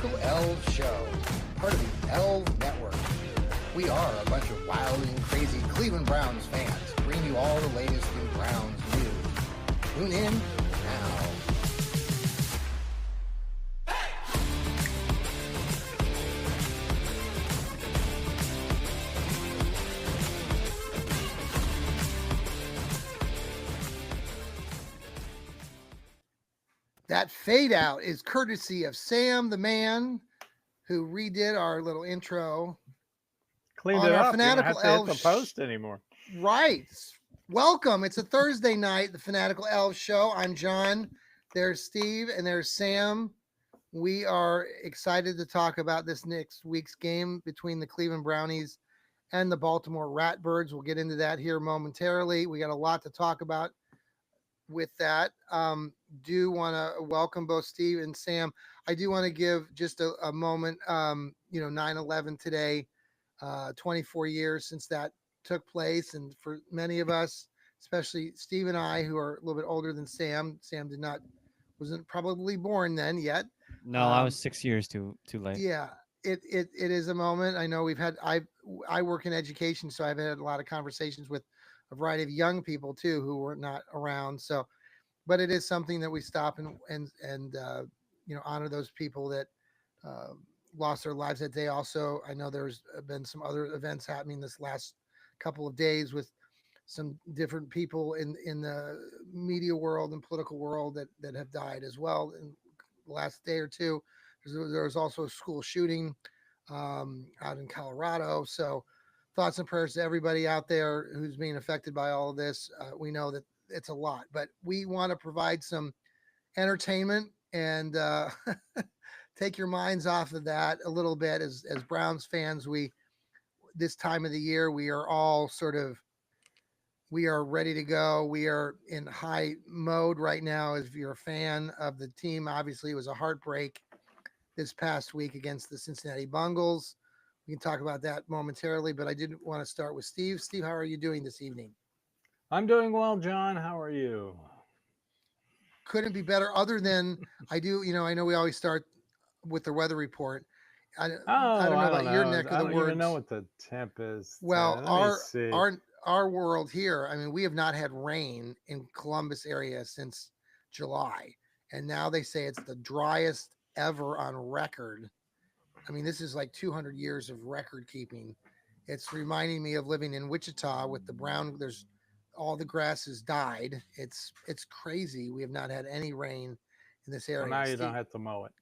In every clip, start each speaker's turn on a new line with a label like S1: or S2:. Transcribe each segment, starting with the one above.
S1: Fanatical Elves Show, part of the Elves Network. We are a bunch of wild and crazy Cleveland Browns fans, bringing you all the latest in Browns news. Tune in now. That fade out is courtesy of Sam the Man, who redid our little intro.
S2: Cleaned
S1: On
S2: it
S1: our
S2: up.
S1: Fanatical
S2: You don't have to hit
S1: Elves
S2: the post anymore.
S1: Right. Welcome. It's a Thursday night, the Fanatical Elves Show. I'm John. There's Steve and there's Sam. We are excited to talk about this next week's game between the Cleveland Brownies and the Baltimore Ratbirds. We'll get into that here momentarily. We got a lot to talk about with that. Do want to welcome both Steve and Sam. I do want to give just a moment. 9/11 today, 24 years since that took place, and for many of us, especially Steve and I, who are a little bit older than Sam. Sam wasn't probably born then yet.
S3: No, I was 6 years too late.
S1: Yeah, it is a moment. I know I work in education, so I've had a lot of conversations with a variety of young people too who were not around. So, but it is something that we stop and honor those people that uh, lost their lives that day. Also, I know there's been some other events happening this last couple of days with some different people in the media world and political world that have died as well in the last day or two. There was also a school shooting out in Colorado. So thoughts and prayers to everybody out there who's being affected by all of this. We know that it's a lot, but we want to provide some entertainment and take your minds off of that a little bit. As Browns fans, this time of the year, we are all we are ready to go. We are in high mode right now. If you're a fan of the team, obviously it was a heartbreak this past week against the Cincinnati Bengals. We can talk about that momentarily, but I did want to start with Steve. Steve, how are you doing this evening?
S2: I'm doing well, John. How are you?
S1: Couldn't be better. Other than I know we always start with the weather report. I don't know about your neck of the woods.
S2: I don't even know what the temp is.
S1: Well,
S2: Let me see.
S1: our world here. I mean, we have not had rain in Columbus area since July, and now they say it's the driest ever on record. I mean, this is like 200 years of record keeping. It's reminding me of living in Wichita with the brown. There's all the grass has died. It's crazy. We have not had any rain in this area.
S2: Well, now you don't have to mow it.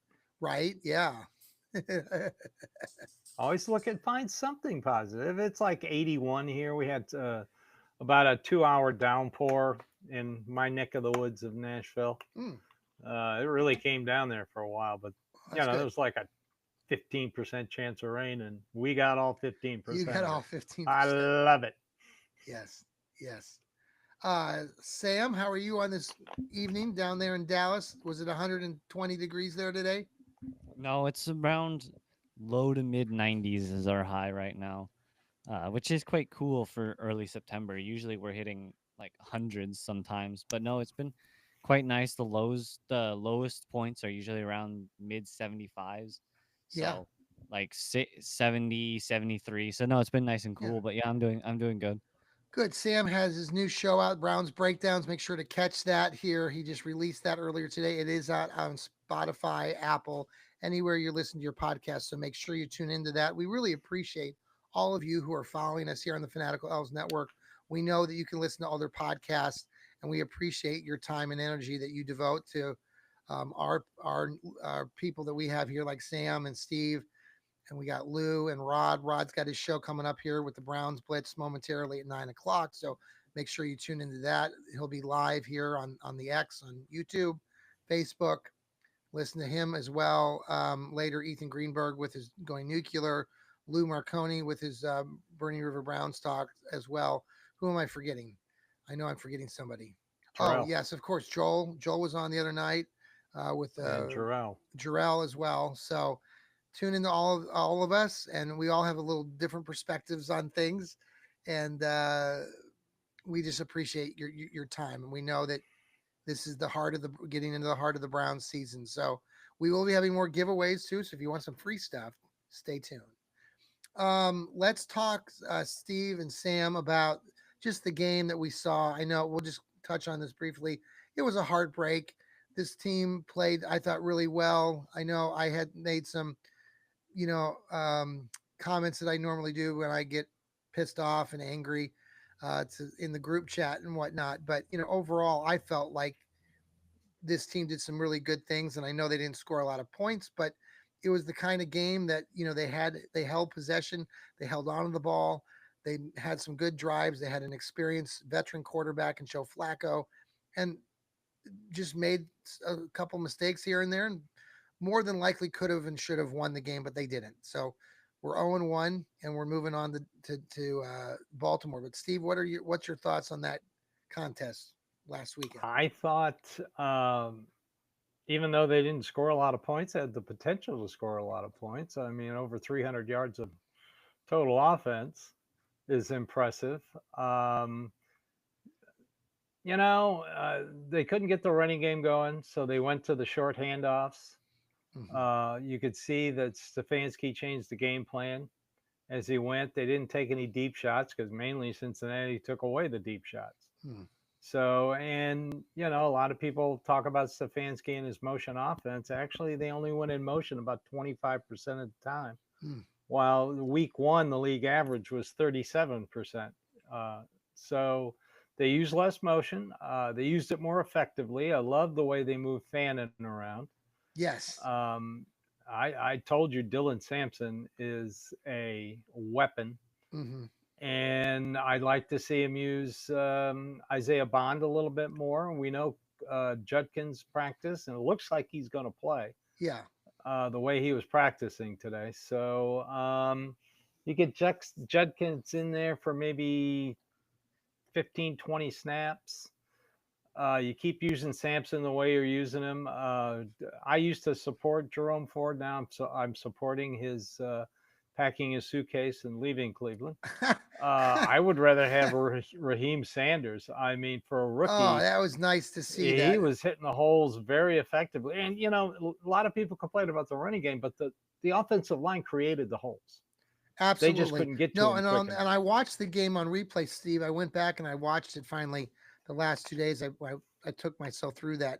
S1: Right? Yeah.
S2: Always find something positive. It's like 81 here. We had about a 2-hour downpour in my neck of the woods of Nashville. It really came down there for a while, but there was like a 15% chance of rain, and we got all 15%.
S1: You got all 15%.
S2: I love it.
S1: Yes. Sam, how are you on this evening down there in Dallas? Was it 120 degrees there today?
S3: No, it's around low to mid 90s is our high right now, which is quite cool for early September. Usually we're hitting like hundreds sometimes, but no, it's been quite nice. The lowest points are usually around mid 75s. So like 70, 73. So no, it's been nice and cool, but yeah, I'm doing good.
S1: Good. Sam has his new show out, Browns Breakdowns. Make sure to catch that here. He just released that earlier today. It is out on Spotify, Apple, anywhere you listen to your podcast. So make sure you tune into that. We really appreciate all of you who are following us here on the Fanatical Elves Network. We know that you can listen to other podcasts, and we appreciate your time and energy that you devote to our people that we have here, like Sam and Steve. And we got Lou and Rod. Rod's got his show coming up here with the Browns Blitz momentarily at 9:00. So make sure you tune into that. He'll be live here on the X, on YouTube, Facebook. Listen to him as well. Later, Ethan Greenberg with his Going Nuclear. Lou Marconi with his Bernie River Browns talk as well. Who am I forgetting? I know I'm forgetting somebody.
S2: Jarrell.
S1: Oh, yes, of course. Joel was on the other night with Jarrell as well. So tune into all of us, and we all have a little different perspectives on things, and we just appreciate your time. And we know that this is getting into the heart of the Browns season. So We will be having more giveaways too. So if you want some free stuff, stay tuned. Let's talk, Steve and Sam, about just the game that we saw. I know we'll just touch on this briefly. It was a heartbreak. This team played, I thought, really well. I know I had made some, you know, comments that I normally do when I get pissed off and angry in the group chat and whatnot. But, overall, I felt like this team did some really good things. And I know they didn't score a lot of points, but it was the kind of game that, they held possession, they held on to the ball. They had some good drives. They had an experienced veteran quarterback in Joe Flacco, and just made a couple mistakes here and there, and more than likely could have and should have won the game, but they didn't. So we're 0-1, and we're moving on to Baltimore. But Steve, what's your thoughts on that contest last weekend?
S2: I thought, even though they didn't score a lot of points, they had the potential to score a lot of points. I mean, over 300 yards of total offense is impressive. They couldn't get the running game going, so they went to the short handoffs. You could see that Stefanski changed the game plan as he went. They didn't take any deep shots because mainly Cincinnati took away the deep shots. So, and, a lot of people talk about Stefanski and his motion offense. Actually, they only went in motion about 25% of the time, while week one, the league average was 37%. So they used less motion. They used it more effectively. I love the way they moved Fannin around.
S1: Yes.
S2: I told you Dylan Sampson is a weapon. And I'd like to see him use Isaiah Bond a little bit more. We know Judkins practice, and it looks like he's going to play.
S1: Yeah.
S2: The way he was practicing today. So you get Judkins in there for maybe 15, 20 snaps. You keep using Sampson the way you're using him. I used to support Jerome Ford. Now I'm supporting his packing his suitcase and leaving Cleveland. I would rather have Raheem Sanders. I mean, for a rookie.
S1: Oh, that was nice to see.
S2: He was hitting the holes very effectively. And, a lot of people complained about the running game, but the offensive line created the holes.
S1: Absolutely.
S2: They just couldn't get to him quick enough.
S1: And I watched the game on replay, Steve. I went back and I watched it finally the last 2 days. I took myself through that.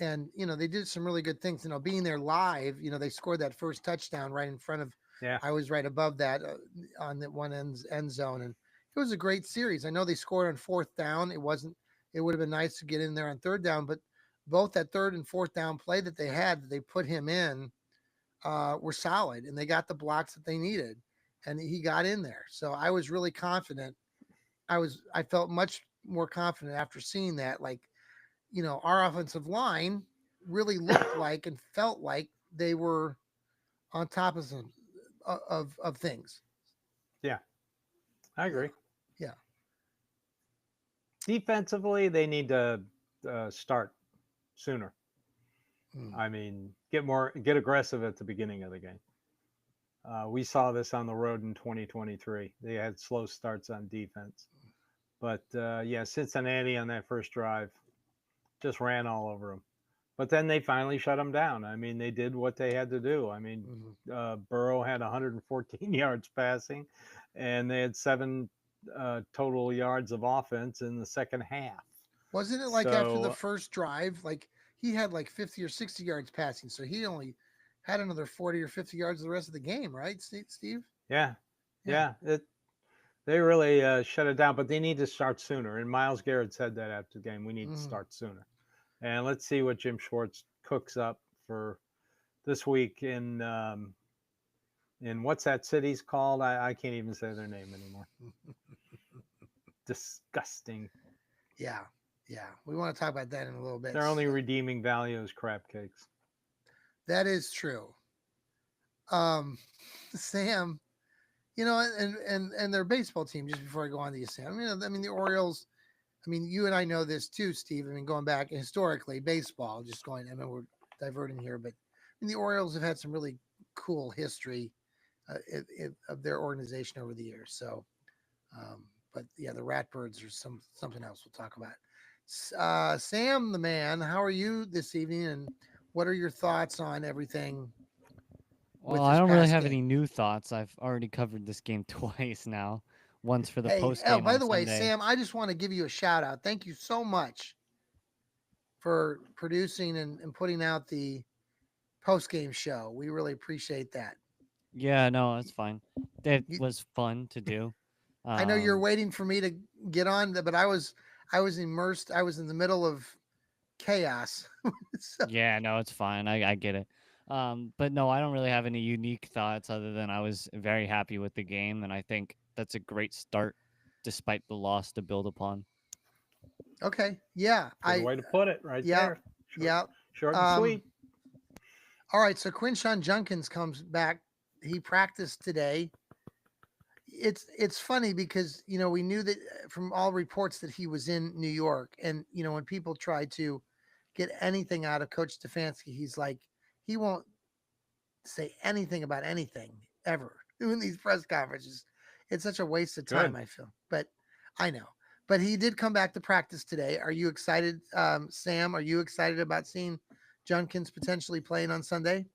S1: And, they did some really good things. Being there live, they scored that first touchdown right in front of, I was right above that on the one end zone. And it was a great series. I know they scored on fourth down. It would have been nice to get in there on third down, but both that third and fourth down play that they put him in were solid, and they got the blocks that they needed, and he got in there. So I was really confident. I felt much more confident after seeing that. Like, our offensive line really looked like and felt like they were on top of some of things.
S2: Yeah, I agree.
S1: Yeah.
S2: Defensively, they need to start sooner. I mean, get aggressive at the beginning of the game. We saw this on the road in 2023. They had slow starts on defense. But, Cincinnati on that first drive just ran all over them. But then they finally shut them down. I mean, they did what they had to do. I mean, Burrow had 114 yards passing, and they had 7 total yards of offense in the second half.
S1: Wasn't it like after the first drive, like he had like 50 or 60 yards passing, so he only had another 40 or 50 yards the rest of the game, right, Steve?
S2: Yeah. They really shut it down, but they need to start sooner. And Myles Garrett said that after the game, we need to start sooner. And let's see what Jim Schwartz cooks up for this week in what's that city's called? I can't even say their name anymore. Disgusting.
S1: Yeah. We want to talk about that in a little bit.
S2: Their only redeeming value is crab cakes.
S1: That is true. Sam, and their baseball team, just before I go on to you, Sam, I mean, the Orioles, you and I know this too, Steve. Going back historically, baseball, we're diverting here, but the Orioles have had some really cool history of their organization over the years. So, but yeah, the Ratbirds are something else we'll talk about. Sam, the man, how are you this evening? And What are your thoughts on everything with
S3: Well, I
S1: this
S3: don't really
S1: past
S3: have
S1: game?
S3: any new thoughts. I've already covered this game twice now. Once for the
S1: Hey,
S3: post
S1: oh,
S3: game
S1: by
S3: on
S1: the way,
S3: Sunday.
S1: Sam, I just want to give you a shout out. Thank you so much for producing and putting out the post game show. We really appreciate that.
S3: Yeah, no, that's fine. It
S1: You,
S3: was fun to do.
S1: I know you're
S3: Um,
S1: waiting for me to get on, but I was immersed. I was in the middle of chaos. So,
S3: yeah, no, it's fine. I get it. But no, I don't really have any unique thoughts other than I was very happy with the game, and I think that's a great start, despite the loss to build upon.
S1: okay, yeah,
S2: Good way to put it, right
S1: yeah,
S2: there. Short,
S1: yeah.
S2: short and
S1: Um,
S2: sweet.
S1: all right, so Quinshawn Junkins comes back. He practiced today. It's funny because we knew that from all reports that he was in New York, and when people try to get anything out of Coach Stefanski, he's like he won't say anything about anything ever doing these press conferences. It's such a waste of time,
S2: Good.
S1: I feel. But I know. But he did come back to practice today. Are you excited, Sam? Are you excited about seeing Junkins potentially playing on Sunday?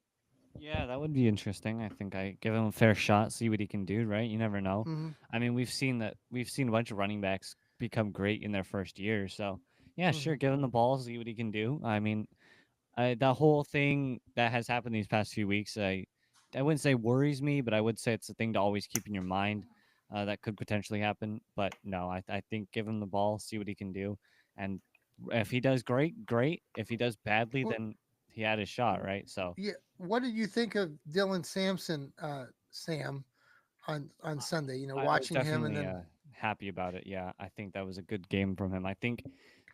S3: Yeah, that would be interesting. I think I give him a fair shot, see what he can do, right? You never know.
S1: Mm-hmm.
S3: I mean, we've seen a bunch of running backs become great in their first year. So, yeah,
S1: Mm-hmm.
S3: sure, give him the ball, see what he can do. I mean, the whole thing that has happened these past few weeks, I wouldn't say worries me, but I would say it's a thing to always keep in your mind that could potentially happen. But no, I think give him the ball, see what he can do, and if he does great, great. If he does badly,
S1: Well,
S3: then he had his shot, right? So
S1: yeah. What did you think of Dylan Sampson, Sam, on Sunday?
S3: I was
S1: Watching him and
S3: definitely
S1: then
S3: happy about it. Yeah, I think that was a good game from him. I think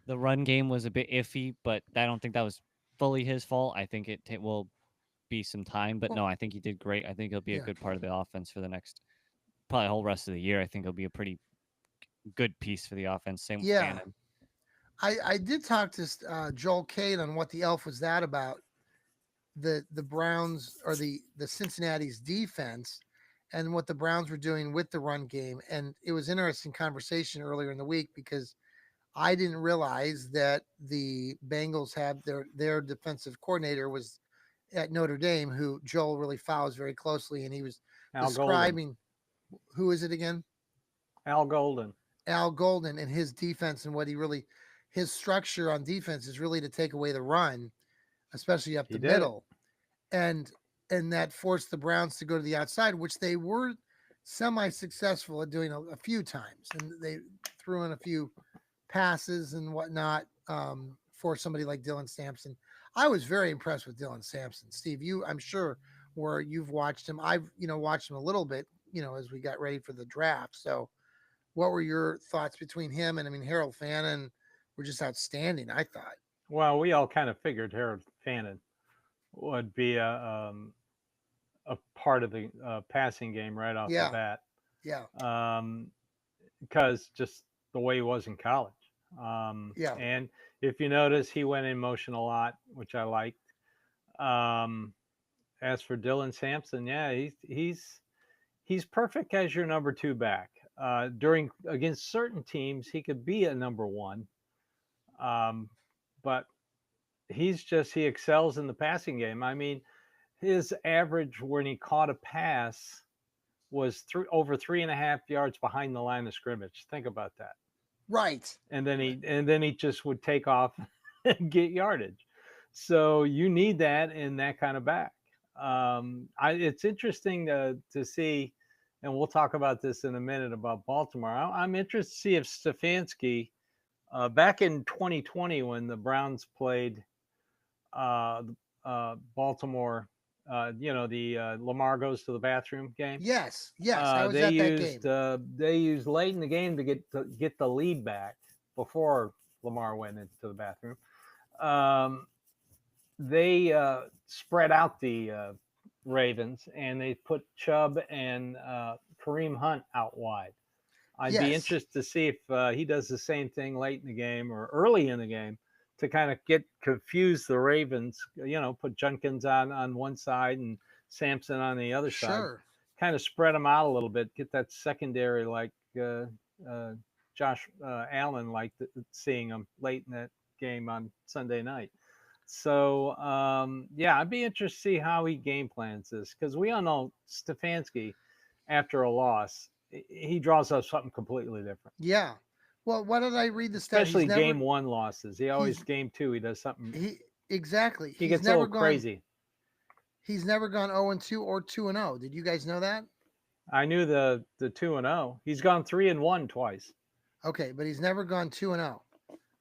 S3: the run game was a bit iffy, but I don't think that was fully his fault. I think it will be some time, but
S1: well,
S3: no, I think he did great. I think he'll be a
S1: yeah,
S3: good part of the offense for the next probably whole rest of the year. I think he'll be a pretty good piece for the offense. Same with
S1: yeah.
S3: Fannin.
S1: I did talk to Joel Cade on what the elf was that about the Browns or the Cincinnati's defense and what the Browns were doing with the run game. And it was interesting conversation earlier in the week because I didn't realize that the Bengals have their defensive coordinator was at Notre Dame, who Joel really follows very closely, and he was
S2: Al Golden.
S1: describing who is it again?
S2: Al Golden.
S1: Al Golden and his defense and what his structure on defense is really to take away the run, especially up
S2: He
S1: the
S2: did it.
S1: middle. And that forced the Browns to go to the outside, which they were semi-successful at doing a few times, and they threw in a few passes and whatnot for somebody like Dylan Sampson. I was very impressed with Dylan Sampson. Steve, I'm sure where you've watched him. I've watched him a little bit, as we got ready for the draft. So, what were your thoughts between him and Harold Fannin? Were just outstanding. I thought.
S2: Well, we all kind of figured Harold Fannin would be a part of the passing game right off the
S1: Yeah,
S2: bat,
S1: yeah,
S2: because just the way he was in college.
S1: yeah.
S2: And if you notice, he went in motion a lot, which I liked. Um, as for Dylan Sampson, yeah, he's perfect as your number two back. During against certain teams, he could be a number one, um, but he excels in the passing game. I mean, his average when he caught a pass was over 3.5 yards behind the line of scrimmage. Think about that.
S1: Right.
S2: And then he just would take off and get yardage. So you need that in that kind of back. It's interesting to see, and we'll talk about this in a minute about Baltimore. I'm interested to see if Stefanski, back in 2020 when the Browns played Baltimore, the Lamar goes to the bathroom game.
S1: Yes, yes. I was
S2: They
S1: at that
S2: used
S1: game.
S2: they used late in the game to get the lead back before Lamar went into the bathroom. Um, they spread out the Ravens and they put Chubb and Kareem Hunt out wide. I'd be
S1: Yes.
S2: interested to see if he does the same thing late in the game or early in the game to kind of confuse the Ravens. Put Junkins on one side and Sampson on the other side.
S1: Sure.
S2: Kind of spread them out a little bit. Get that secondary like Josh Allen, like seeing them late in that game on Sunday night. So yeah, I'd be interested to see how he game plans this, because we all know Stefanski, after a loss, he draws up something completely different.
S1: Yeah. Well, what did I read the stat?
S2: Especially game one losses. He always
S1: he's
S2: game two. He does something.
S1: he exactly.
S2: He gets a little crazy.
S1: He's never gone 0-2 or 2-0. Did you guys know that?
S2: I knew the 2-0. He's gone 3-1 twice.
S1: Okay, but he's never gone 2-0.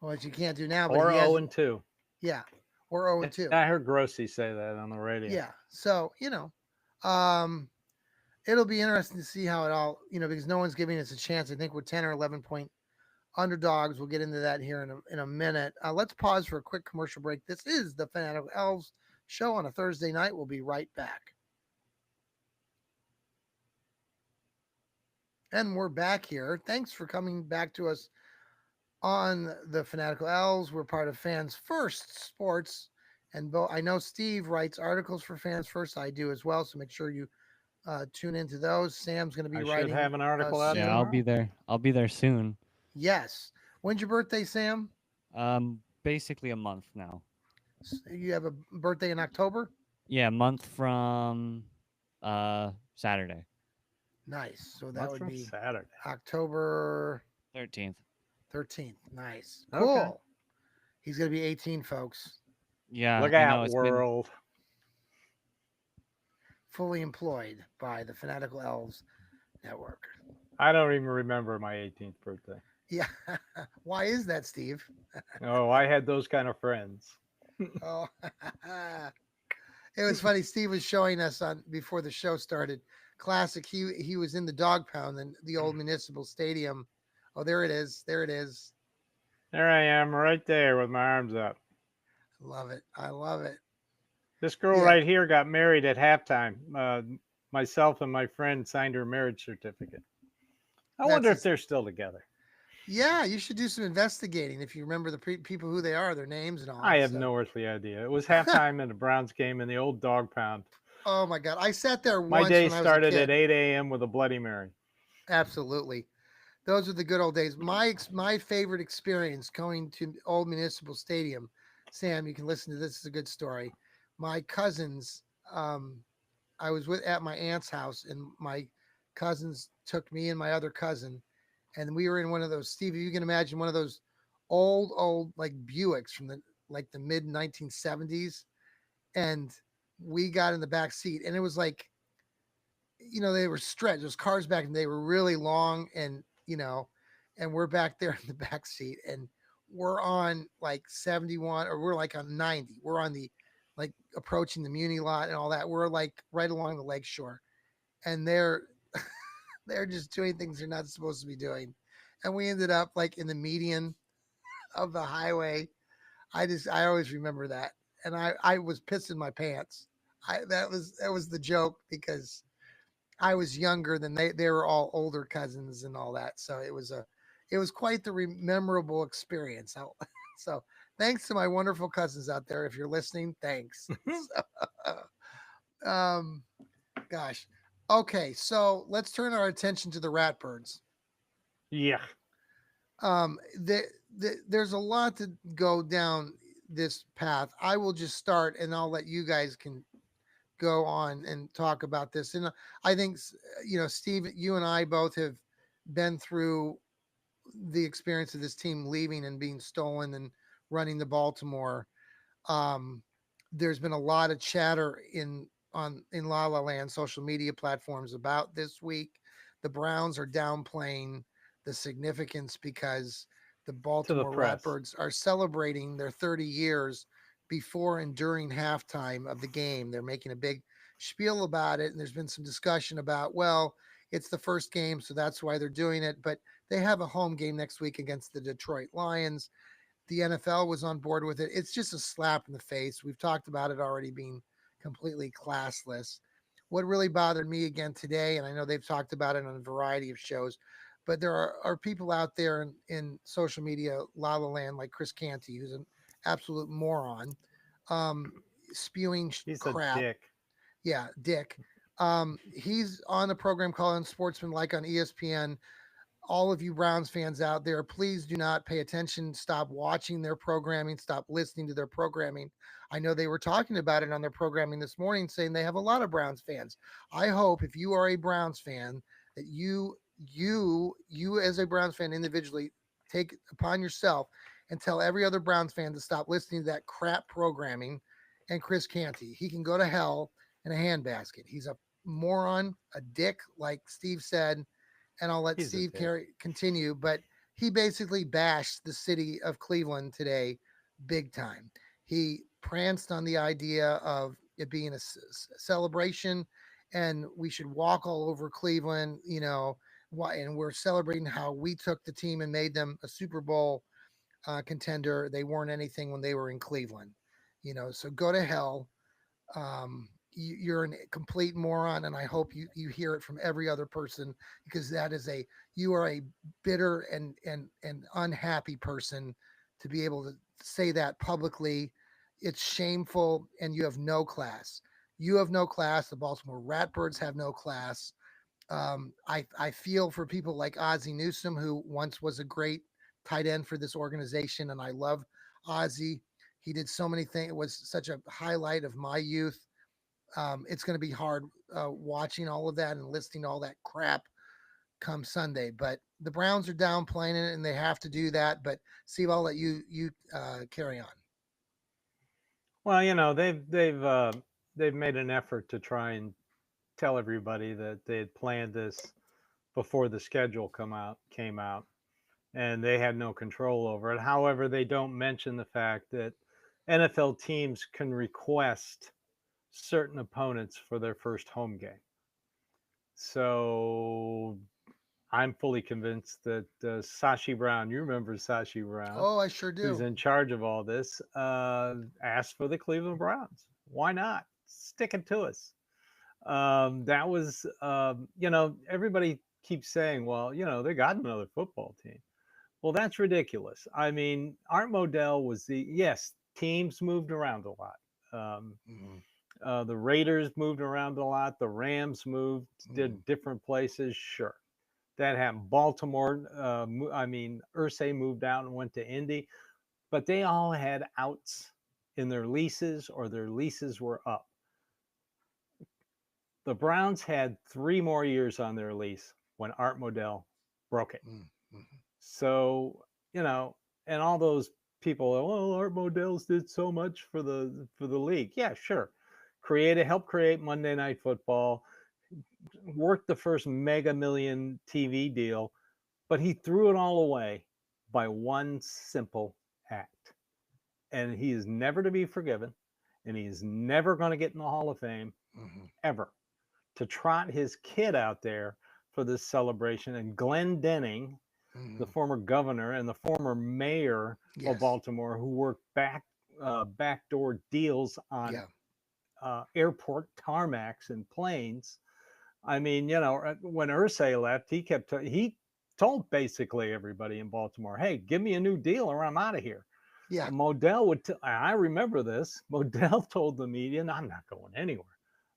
S1: Which you can't do now. But
S2: Or
S1: he has,
S2: 0-2.
S1: Yeah, or 0-2.
S2: I heard Grossi say that on the radio.
S1: Yeah. So it'll be interesting to see how it all because no one's giving us a chance. I think with 10 or 11-point underdogs. We'll get into that here in a minute. Let's pause for a quick commercial break. This is the Fanatical Elves show on a Thursday night. We'll be right back. And we're back here. Thanks for coming back to us on the Fanatical Elves. We're part of Fans First Sports. And I know Steve writes articles for Fans First. I do as well. So make sure you tune into those. Sam's going to be writing.
S2: Should have an article out.
S3: Yeah, I'll be there. I'll be there soon.
S1: Yes. When's your birthday, Sam?
S3: Basically a month now.
S1: You have a birthday in October?
S3: Yeah, a month from Saturday.
S1: Nice. So that would be
S2: Saturday.
S1: October
S3: 13th.
S1: 13th. Nice.
S2: Okay.
S1: Cool. He's going to be 18, folks.
S3: Yeah.
S2: Look out, world.
S1: Fully employed by the Fanatical Elves Network.
S2: I don't even remember my 18th birthday.
S1: Yeah. Why is that, Steve?
S2: Oh, I had those kind of friends.
S1: Oh, it was funny. Steve was showing us before the show started. Classic. He was in the dog pound in the old municipal stadium. Oh, there it is. There it is.
S2: There I am, right there with my arms up.
S1: Love it. I love it.
S2: This girl right here got married at halftime. Myself and my friend signed her marriage certificate. I wonder if they're still together.
S1: Yeah, you should do some investigating if you remember the people, who they are, their names and all.
S2: I have no earthly idea. It was halftime in the Browns game in the old dog pound.
S1: Oh my God. I sat there once.
S2: My day started at 8 a.m. with a Bloody Mary.
S1: Absolutely. Those are the good old days. My favorite experience going to old municipal stadium. Sam, you can listen to this. It's a good story. My cousins, I was at my aunt's house, and my cousins took me and my other cousin, and we were in one of those, Steve, you can imagine one of those old like Buicks from the mid 1970s. And we got in the back seat, and it was like, they were stretched. Those cars back, and they were really long, and and we're back there in the back seat, and we're on like 71, or we're like on 90. We're on the approaching the Muni lot and all that. We're like right along the lake shore, and they're just doing things they're not supposed to be doing. And we ended up like in the median of the highway. I always remember that. And I was pissing my pants. That was the joke, because I was younger than they were all older cousins and all that. So it was quite the memorable experience. So thanks to my wonderful cousins out there. If you're listening, thanks. Gosh. Okay. So let's turn our attention to the Ratbirds.
S2: Yeah.
S1: There's a lot to go down this path. I will just start, and I'll let you guys can go on and talk about this. And I think, Steve, you and I both have been through the experience of this team leaving and being stolen and running to Baltimore. There's been a lot of chatter in La La Land social media platforms about this week. The Browns are downplaying the significance because the Baltimore Ratbirds are celebrating their 30 years before and during halftime of the game. They're making a big spiel about it, and there's been some discussion about, well, it's the first game, so that's why they're doing it. But they have a home game next week against the Detroit Lions. The NFL was on board with it. It's just a slap in the face. We've talked about it already being completely classless. What really bothered me again today, and I know they've talked about it on a variety of shows, but there are people out there in social media, La La Land, like Chris Canty, who's an absolute moron, spewing crap.
S2: A dick.
S1: Yeah, dick. He's on a program called Unsportsmanlike on ESPN, all of you Browns fans out there, please do not pay attention. Stop watching their programming. Stop listening to their programming. I know they were talking about it on their programming this morning, saying they have a lot of Browns fans. I hope if you are a Browns fan that you as a Browns fan individually take upon yourself and tell every other Browns fan to stop listening to that crap programming. And Chris Canty, he can go to hell in a handbasket. He's a moron, a dick, like Steve said, and I'll let
S2: He's a
S1: Steve
S2: dick.
S1: continue. But he basically bashed the city of Cleveland today, big time. He pranced on the idea of it being a celebration, and we should walk all over Cleveland. And we're celebrating how we took the team and made them a Super Bowl contender. They weren't anything when they were in Cleveland. So go to hell. You're a complete moron, and I hope you hear it from every other person, because you are a bitter and unhappy person to be able to say that publicly. It's shameful, and you have no class. You have no class. The Baltimore Ratbirds have no class. I feel for people like Ozzie Newsome, who once was a great tight end for this organization, and I love Ozzie. He did so many things. It was such a highlight of my youth. It's going to be hard watching all of that and listening to all that crap come Sunday. But the Browns are downplaying it, and they have to do that. But Steve, I'll let you carry on.
S2: Well, they've made an effort to try and tell everybody that they had planned this before the schedule came out, and they had no control over it. However, they don't mention the fact that NFL teams can request certain opponents for their first home game. So I'm fully convinced that Sashi Brown, you remember Sashi Brown?
S1: Oh, I sure do.
S2: Who's in charge of all this, asked for the Cleveland Browns. Why not? Stick it to us. That was, everybody keeps saying, well, they got another football team. Well, that's ridiculous. I mean, Art Modell was yes, teams moved around a lot. The Raiders moved around a lot. The Rams did different places. Sure. That happened. Baltimore, Irsay moved out and went to Indy, but they all had outs in their leases, or their leases were up. The Browns had 3 more years on their lease when Art Modell broke it. So, and all those people, Art Modell's did so much for the league. Yeah, sure. Help create Monday Night Football, worked the first mega million TV deal, but he threw it all away by one simple act. And he is never to be forgiven, and he's never going to get in the Hall of Fame, ever. To trot his kid out there for this celebration, and Glenn Denning, the former governor and the former mayor of Baltimore, who worked backdoor deals on airport tarmacs and planes. I mean, when Irsay left, he told basically everybody in Baltimore, "Hey, give me a new deal or I'm out of here."
S1: Yeah.
S2: Modell I remember this. Modell told the media, "I'm not going anywhere.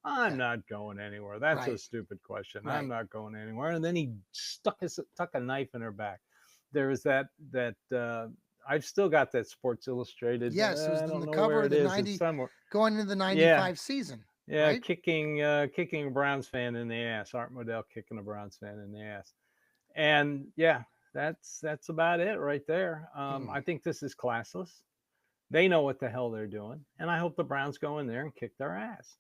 S2: I'm not going anywhere. That's a stupid question. Right. I'm not going anywhere." And then he stuck a knife in her back. There was that I've still got that Sports Illustrated.
S1: Yes, it was on the cover of the 90, going into the 95 season.
S2: Yeah,
S1: right?
S2: kicking a Browns fan in the ass. Art Modell kicking a Browns fan in the ass. And yeah, that's about it right there. I think this is classless. They know what the hell they're doing, and I hope the Browns go in there and kick their ass.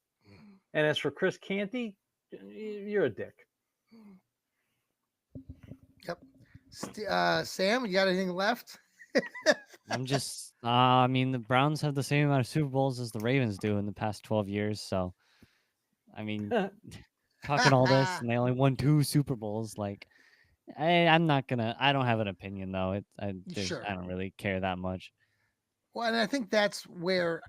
S2: And as for Chris Canty, you're a dick.
S1: Yep. Sam, you got anything left?
S3: I'm just, the Browns have the same amount of Super Bowls as the Ravens do in the past 12 years. So, talking all this, and they only won 2 Super Bowls. Like, I don't have an opinion though. I don't really care that much.
S1: Well, and I think that's where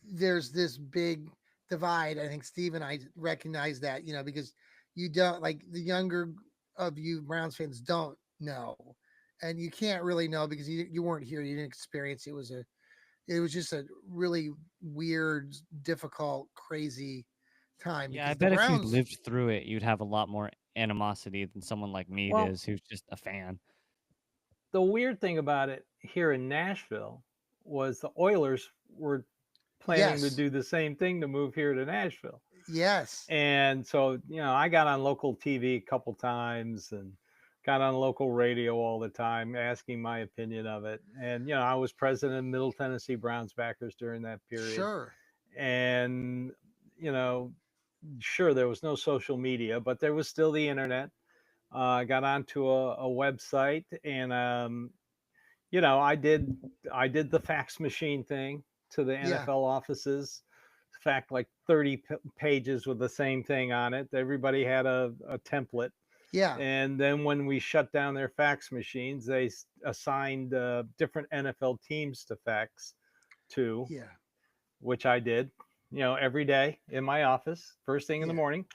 S1: there's this big divide. I think Steve and I recognize that, because you don't, like, the younger of you Browns fans don't know, and you can't really know because you weren't here, you didn't experience it. It was just a really weird, difficult, crazy time.
S3: Yeah, I bet if you lived through it, you'd have a lot more animosity than someone like me
S2: Well,
S3: is, who's just a fan.
S2: the weird thing about it here in Nashville was the Oilers were planning to
S1: Yes.
S2: do the same thing to move here to Nashville.
S1: Yes.
S2: And so, I got on local TV a couple times and got on local radio all the time asking my opinion of it. And, I was president of Middle Tennessee Browns backers during that period.
S1: Sure.
S2: And, you know, sure, there was no social media, but there was still the internet. I got onto a website and, I did the fax machine thing to the
S1: Yeah.
S2: NFL offices. In fact, like 30 pages with the same thing on it. Everybody had a template.
S1: Yeah.
S2: And then when we shut down their fax machines, they assigned different NFL teams to fax to,
S1: Yeah.
S2: which I did, every day in my office, first thing in the
S1: Yeah.
S2: morning.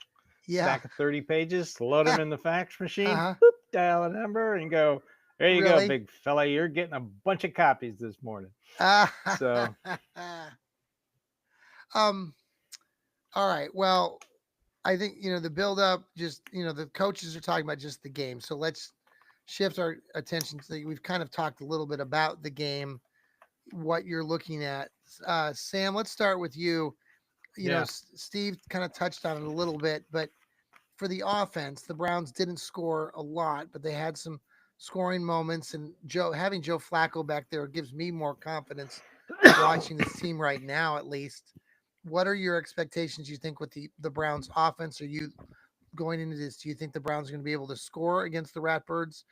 S1: Yeah.
S2: Stack of 30 pages, load them in the fax machine,
S1: Uh-huh.
S2: boop, dial a number, and go, there you go,
S1: Really?
S2: big fella. You're getting a bunch of copies this morning. So,
S1: all right. Well, I think, the build up, just, the coaches are talking about just the game. So let's shift our attention to, we've kind of talked a little bit about the game, what you're looking at. Sam, let's start with you.
S2: Yeah.
S1: Steve kind of touched on it a little bit, but for the offense, the Browns didn't score a lot, but they had some scoring moments. And having Joe Flacco back there gives me more confidence watching this team right now, at least. What are your expectations, you think, with the Browns offense? Are you going into this? Do you think the Browns are going to be able to score against the Ratbirds?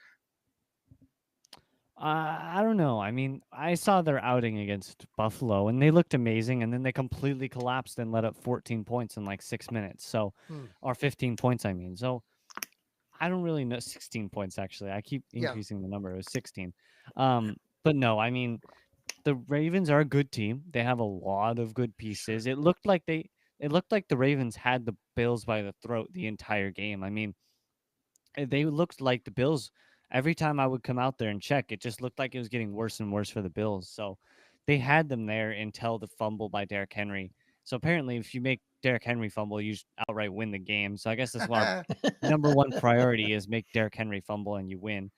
S3: I don't know. I mean, I saw their outing against Buffalo, and they looked amazing, and then they completely collapsed and let up 14 points in like 6 minutes. So, or 15 points, I mean. So, I don't really know. 16 points, actually. I keep increasing the number. It was 16. But no, I mean, the Ravens are a good team. They have a lot of good pieces. It looked like the Ravens had the Bills by the throat the entire game. I mean, they looked like the Bills. Every time I would come out there and check, it just looked like it was getting worse and worse for the Bills. So they had them there until the fumble by Derrick Henry. So apparently, if you make Derrick Henry fumble, you outright win the game. So I guess that's why our number one priority is make Derrick Henry fumble and you win.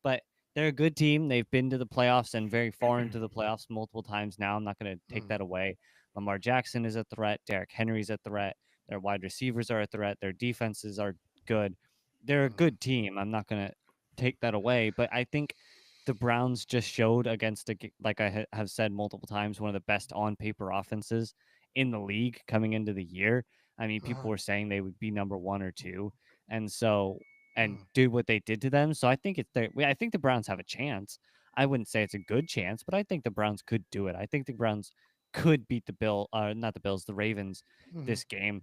S3: But they're a good team. They've been to the playoffs and very far into the playoffs multiple times now. I'm not going to take that away. Lamar Jackson is a threat. Derrick Henry's a threat. Their wide receivers are a threat. Their defenses are good. They're a good team. I'm not going to take that away, but I think the Browns just showed against, like I have said multiple times, one of the best on paper offenses in the league coming into the year. I mean, people were saying they would be number 1 or 2, and do what they did to them. So I think I think the Browns have a chance. I wouldn't say it's a good chance, but I think the Browns could do it. I think the Browns could beat the Ravens this game.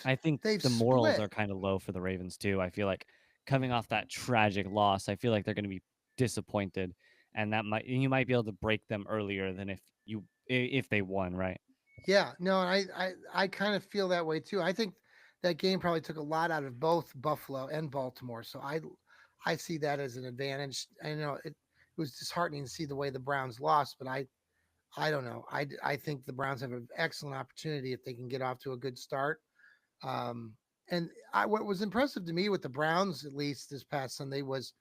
S3: I think
S1: they've
S3: the morals
S1: split.
S3: are kind of low for the Ravens too. I feel like coming off that tragic loss, I feel like they're going to be disappointed, and you might be able to break them earlier than if they won, right?
S1: Yeah, no, and I kind of feel that way too. I think that game probably took a lot out of both Buffalo and Baltimore. So I see that as an advantage. I know it was disheartening to see the way the Browns lost, but I don't know. I think the Browns have an excellent opportunity if they can get off to a good start. And what was impressive to me with the Browns, at least this past Sunday, was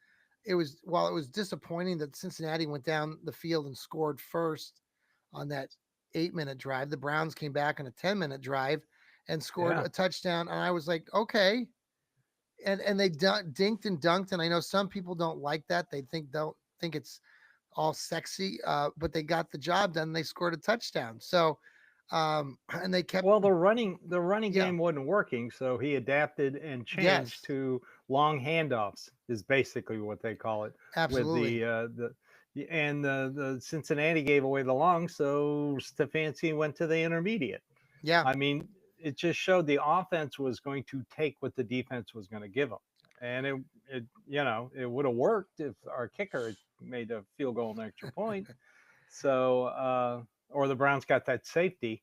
S1: while it was disappointing that Cincinnati went down the field and scored first on that 8-minute drive, the Browns came back on a 10-minute drive and scored a touchdown. And I was like, okay. And they dinked and dunked. And I know some people don't like that. They don't think it's all sexy, but they got the job done. They scored a touchdown. So, and they kept.
S2: Well, the running game wasn't working, so he adapted and changed to long handoffs. Is basically what they call it.
S1: Absolutely.
S2: With the Cincinnati gave away the long, so Stefanski went to the intermediate.
S1: Yeah.
S2: I mean, it just showed the offense was going to take what the defense was going to give them, and it would have worked if our kicker had made a field goal and extra point. So, or the Browns got that safety.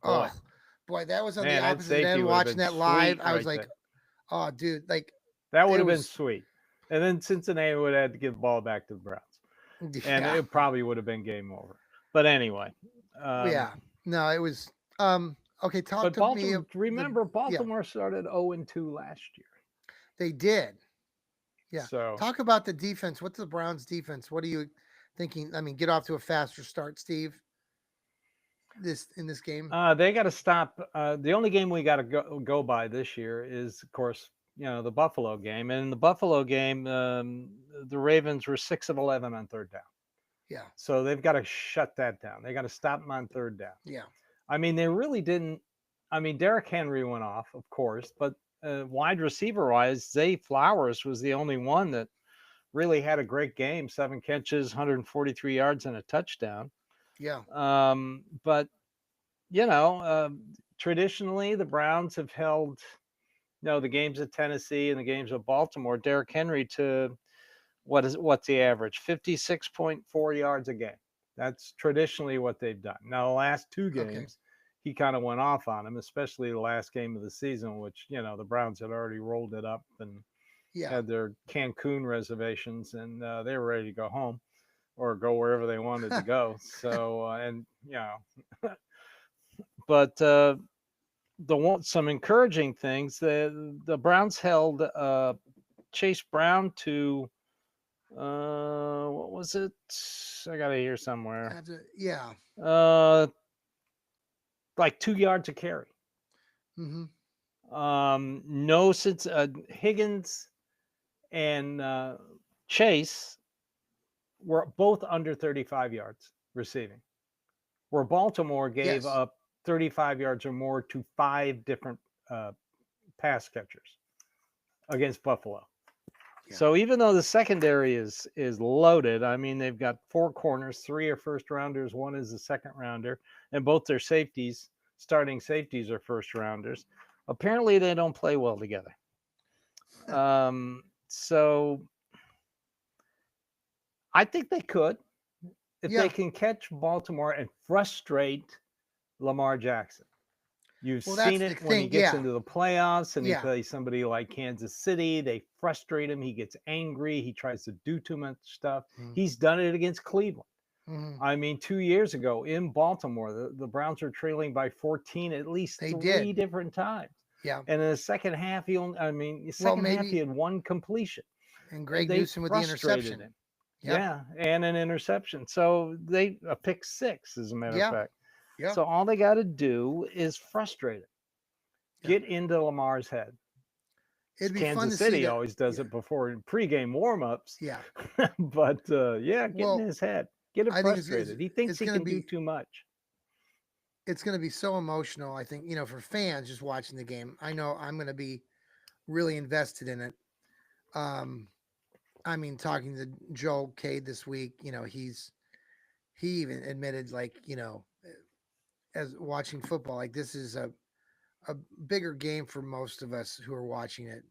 S1: Boy, that was on
S2: Man,
S1: the opposite end. Watching that live, I was like, oh, dude, like
S2: that would have been sweet. And then Cincinnati would have had to give the ball back to the Browns, and it probably would have been game over. But anyway,
S1: no, it was okay. Talk to me.
S2: Remember, Baltimore started 0-2 last year.
S1: They did. Yeah.
S2: So
S1: Talk about the defense. What's the Browns defense? What are you thinking? I mean, get off to a faster start, Steve. In this game.
S2: they got to stop. The only game we got to go by this year is, of course, the Buffalo game. And in the Buffalo game, the Ravens were 6 of 11 on third down.
S1: Yeah.
S2: So they've got to shut that down. They got to stop them on third down.
S1: Yeah.
S2: I mean, they really didn't. I mean, Derrick Henry went off, of course, but wide receiver wise, Zay Flowers was the only one that really had a great game. 7 catches, 143 yards, and a touchdown.
S1: Yeah.
S2: But traditionally the Browns have held, the games of Tennessee and the games of Baltimore, Derrick Henry to what's the average? 56.4 yards a game. That's traditionally what they've done. Now, the last 2 games, he kind of went off on him, especially the last game of the season, which, the Browns had already rolled it up and had their Cancun reservations, and they were ready to go home or go wherever they wanted to go. So, but some encouraging things. The Browns held Chase Brown to what was it? I got it here somewhere.
S1: Yeah.
S2: Like 2 yards a carry.
S1: Mm-hmm.
S2: No, since Higgins and Chase were both under 35 yards receiving, where Baltimore gave up 35 yards or more to 5 different pass catchers against Buffalo. Yeah. So even though the secondary is loaded, I mean, they've got 4 corners, 3 are first rounders, 1 is a second rounder, and both their starting safeties are first rounders. Apparently they don't play well together. So I think they could, if they can catch Baltimore and frustrate Lamar Jackson. You've seen it when he gets into the playoffs and he plays somebody like Kansas City. They frustrate him. He gets angry. He tries to do too much stuff. Mm-hmm. He's done it against Cleveland. Mm-hmm. I mean, 2 years ago in Baltimore, the Browns were trailing by 14 at least 3 different times.
S1: Yeah.
S2: And in the second half, he had 1 completion.
S1: And Greg Newsome with the interception.
S2: Him. Yep. Yeah, and an interception. So a pick 6, as a matter of fact. Yep. So all they got to do is frustrate it. Get into Lamar's head.
S1: It'd be
S2: Kansas
S1: fun to
S2: City
S1: see
S2: always does it before pregame warmups.
S1: Yeah.
S2: But get in his head. Get him frustrated. He thinks he can do too much.
S1: It's going to be so emotional, I think, for fans just watching the game. I know I'm going to be really invested in it. I mean, talking to Joel Cade this week, he even admitted, as watching football, like this is a bigger game for most of us who are watching it,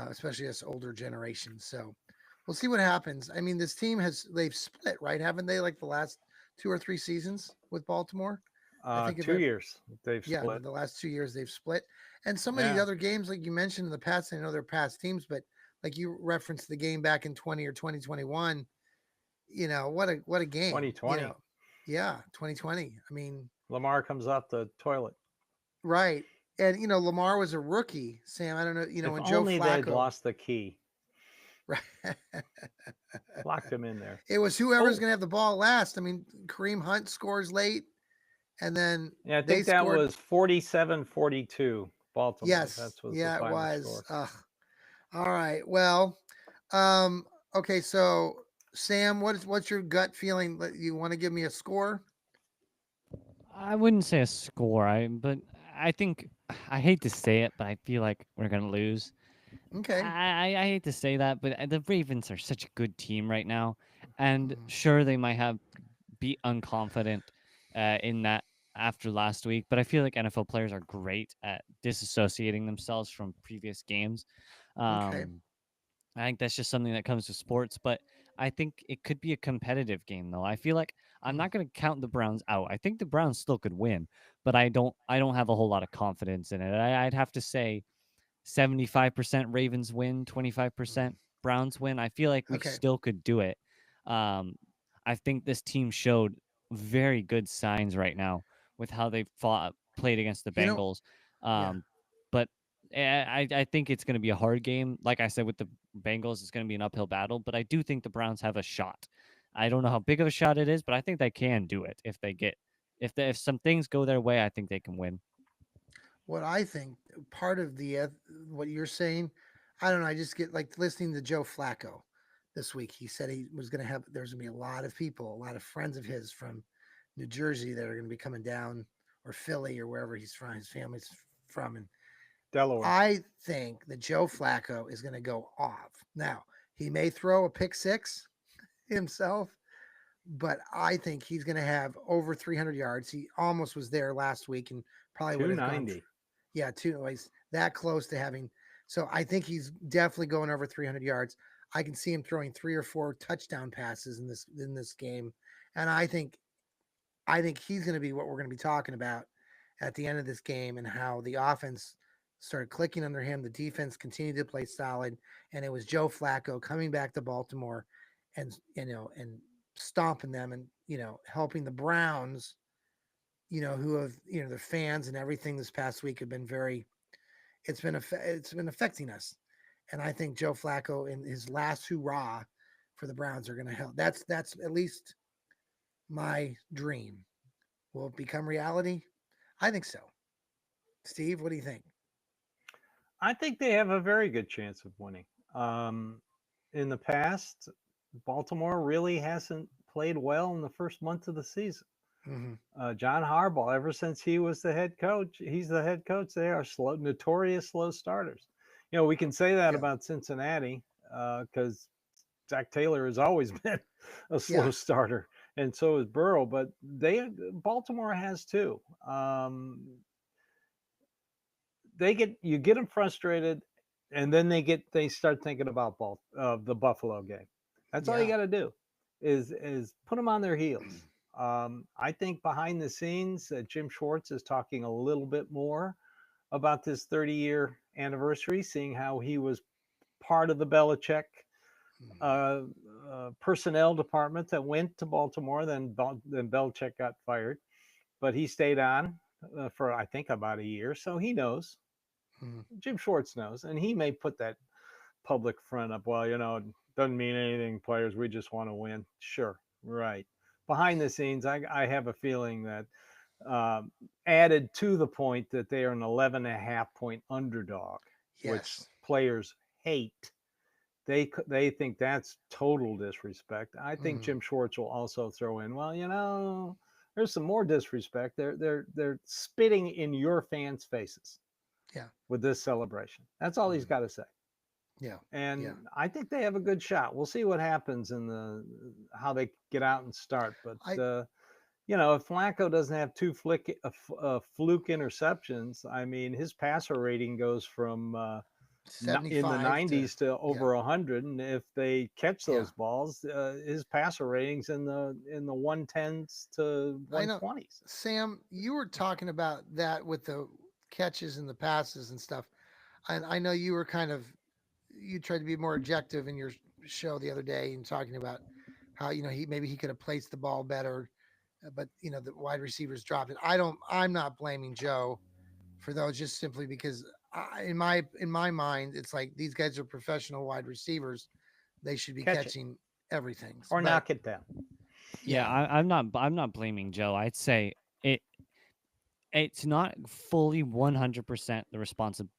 S1: especially us older generations. So we'll see what happens. I mean, this team they've split, right? Haven't they, like the last 2 or 3 seasons with Baltimore?
S2: I think 2 years they've split.
S1: Yeah, the last 2 years they've split. And some of the other games, like you mentioned in the past, I know they're past teams, but like you referenced the game back in 20 or 2021, what a game.
S2: 2020.
S1: 2020. I mean,
S2: Lamar comes off the toilet.
S1: Right. And, Lamar was a rookie, Sam. I don't know, when Joe
S2: only
S1: Flacco.
S2: They'd lost the key.
S1: Right.
S2: Locked him in there.
S1: It was whoever's going to have the ball last. I mean, Kareem Hunt scores late. And then
S2: I think that was 47-42 Baltimore.
S1: Yes.
S2: That was
S1: the
S2: final
S1: it was.
S2: Score.
S1: All right. Well, okay. So Sam, what's your gut feeling? You want to give me a score?
S3: I wouldn't say a score, but I think, I hate to say it, but I feel like we're going to lose.
S1: Okay.
S3: I hate to say that, but the Ravens are such a good team right now. And sure, they might be unconfident in that after last week, but I feel like NFL players are great at disassociating themselves from previous games.
S1: Okay.
S3: I think that's just something that comes to sports, but I think it could be a competitive game, though. I feel like I'm not going to count the Browns out. I think the Browns still could win, but I don't have a whole lot of confidence in it. I'd have to say 75% Ravens win, 25% Browns win. I feel like we still could do it. I think this team showed very good signs right now with how they played against the Bengals. But I think it's going to be a hard game. Like I said, with the Bengals, it's going to be an uphill battle. But I do think the Browns have a shot. I don't know how big of a shot it is, but I think they can do it if they get if some things go their way. I think they can win.
S1: What I think part of what you're saying, I don't know. I just get like listening to Joe Flacco this week. He said he was going to have. There's going to be a lot of people, a lot of friends of his from New Jersey that are going to be coming down, or Philly, or wherever he's from. His family's from, and
S2: Delaware.
S1: I think that Joe Flacco is going to go off. Now, he may throw a pick six himself, but I think he's going to have over 300 yards. He almost was there last week and probably would have gone.
S2: 290.
S1: Yeah, he's that close to having. So I think he's definitely going over 300 yards. I can see him throwing 3 or 4 touchdown passes in this game, and I think he's going to be what we're going to be talking about at the end of this game, and how the offense started clicking under him. The defense continued to play solid, and it was Joe Flacco coming back to Baltimore, and and stomping them, and helping the Browns, who have their fans and everything this past week have been very. It's been affecting us, and I think Joe Flacco in his last hurrah for the Browns are going to help. That's at least my dream. Will it become reality? I think so. Steve, what do you think?
S2: I think they have a very good chance of winning. In the past, Baltimore really hasn't played well in the first month of the season.
S1: Mm-hmm.
S2: John Harbaugh, ever since he was the head coach, he's the head coach. They are notorious slow starters. We can say that about Cincinnati because Zach Taylor has always been a slow starter, and so is Burrow. But Baltimore has too. You get them frustrated, and then they start thinking about the Buffalo game. That's all you got to do is put them on their heels. I think behind the scenes, Jim Schwartz is talking a little bit more about this 30-year anniversary, seeing how he was part of the Belichick personnel department that went to Baltimore. Then Belichick got fired, but he stayed on for I think about a year, so he knows. Jim Schwartz knows, and he may put that public front up. Well, it doesn't mean anything, players. We just want to win. Sure, right. Behind the scenes, I have a feeling that added to the point that they are an 11.5-point underdog, which players hate. They think that's total disrespect. I think Jim Schwartz will also throw in, well, there's some more disrespect. They're spitting in your fans' faces.
S1: Yeah.
S2: With this celebration. That's all he's got to say.
S1: Yeah.
S2: And I think they have a good shot. We'll see what happens in how they get out and start. But if Flacco doesn't have 2 fluke interceptions, I mean, his passer rating goes from in the 90s to over 100, and if they catch those balls, his passer ratings in the 110s to 120s.
S1: Sam, you were talking about that with the catches and the passes and stuff, and I know you were you tried to be more objective in your show the other day and talking about how he could have placed the ball better, but the wide receivers dropped it. I'm not blaming Joe for those, just simply because in my mind it's like these guys are professional wide receivers. They should be catching everything
S2: or knock it down.
S3: Yeah, I'm not blaming Joe. I'd say it's not fully 100%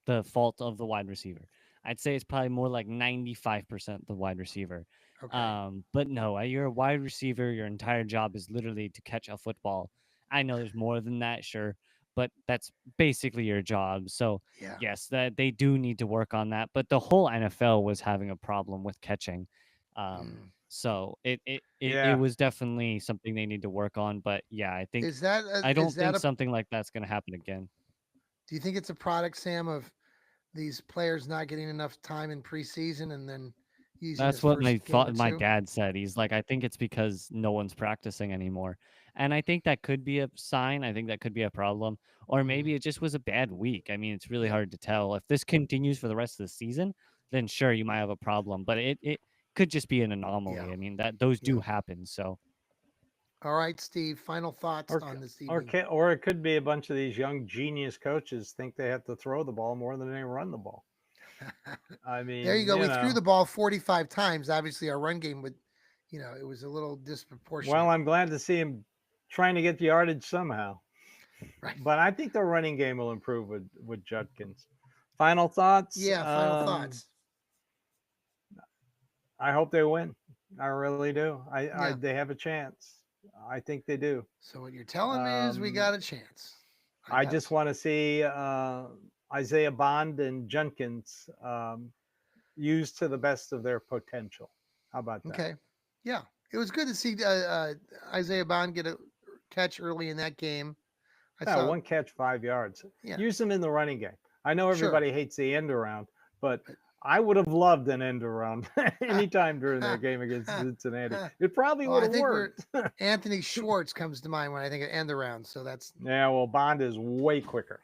S3: the fault of the wide receiver. I'd say it's probably more like 95% the wide receiver.
S1: Okay.
S3: But no, you're a wide receiver. Your entire job is literally to catch a football. I know there's more than that, sure, but that's basically your job. So yes, that they do need to work on that. But the whole NFL was having a problem with catching. So it was definitely something they need to work on. But yeah, I think I don't think something like that's going to happen again.
S1: Do you think it's a product, Sam, of these players not getting enough time in preseason and then using?
S3: That's what my dad said. He's like, I think it's because no one's practicing anymore. And I think that could be a sign. I think that could be a problem. Or maybe it just was a bad week. I mean, it's really hard to tell. If this continues for the rest of the season, then sure, you might have a problem. But it could just be an anomaly. I mean, those do happen. So
S1: All right, Steve. Final thoughts
S2: Or
S1: on this
S2: or
S1: evening.
S2: or it could be a bunch of these young genius coaches think they have to throw the ball more than they run the ball. I
S1: There you
S2: mean,
S1: go. We threw the ball 45 times. Obviously, our run game would, it was a little disproportionate.
S2: well, I'm glad to see him trying to get the yardage somehow.
S1: Right.
S2: But I think the running game will improve with Judkins. Final thoughts?
S1: Yeah. Final thoughts.
S2: I hope they win. I really do.
S1: Yeah.
S2: They have a chance. I think they do.
S1: So what you're telling me is we got a chance.
S2: I just want to see Isaiah Bond and Judkins used to the best of their potential. How about that?
S1: Okay. Yeah. It was good to see Isaiah Bond get a catch early in that game.
S2: Yeah, one catch, 5 yards.
S1: Yeah.
S2: Use them in the running game. I know everybody hates the end around, but
S1: But-
S2: I would have loved an end around anytime during that game against Cincinnati. It probably
S1: Well,
S2: would
S1: I
S2: have
S1: think
S2: worked.
S1: Anthony Schwartz comes to mind when I think of end around. So that's
S2: Yeah, well, Bond is way quicker.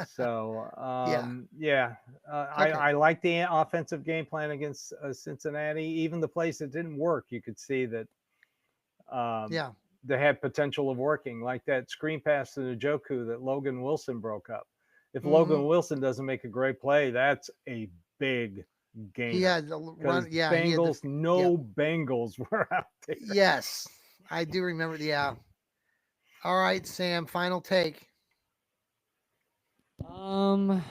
S2: So,
S1: Okay.
S2: I like the offensive game plan against Cincinnati. Even the place that didn't work, you could see that
S1: yeah.
S2: they had potential of working, like that screen pass to Njoku that Logan Wilson broke up. If Logan Wilson doesn't make a great play, that's a big game.
S1: He had the run. Yeah.
S2: Bengals, Bengals were out there.
S1: Yes. I do remember. Yeah. All right, Sam, final take.
S3: I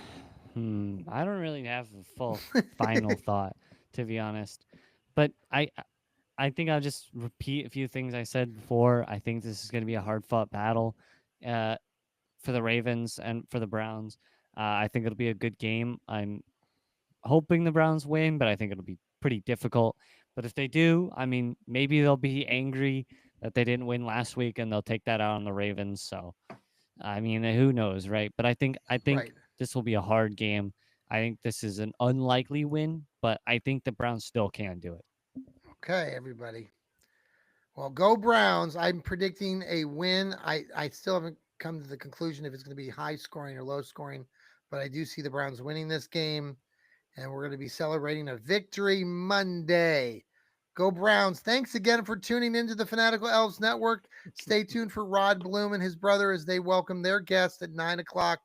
S3: don't really have a full final thought, to be honest. But I think I'll just repeat a few things I said before. I think this is going to be a hard-fought battle for the Ravens and for the Browns. I think it'll be a good game. I'm hoping the Browns win, but I think it'll be pretty difficult. But if they do, I mean, maybe they'll be angry that they didn't win last week and they'll take that out on the Ravens. So, I mean, who knows, right? But I think
S1: Right.
S3: this will be a hard game. I think this is an unlikely win, but I think the Browns still can do it.
S1: Okay, everybody. Well, go Browns. I'm predicting a win. I still haven't come to the conclusion if it's going to be high scoring or low scoring, but I do see the Browns winning this game, and we're going to be celebrating a victory Monday. Go Browns. Thanks again for tuning into the Fanatical Elves Network. Stay tuned for Rod Bloom and his brother as they welcome their guest at 9:00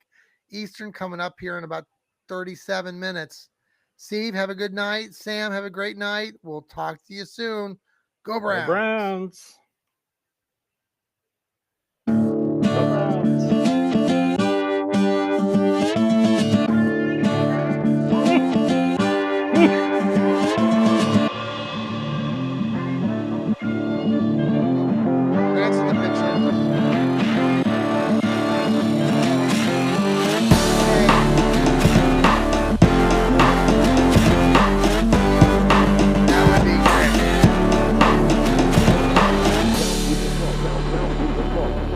S1: Eastern coming up here in about 37 minutes. Steve, have a good night. Sam, have a great night. We'll talk to you soon. Go Browns.
S2: Go Browns.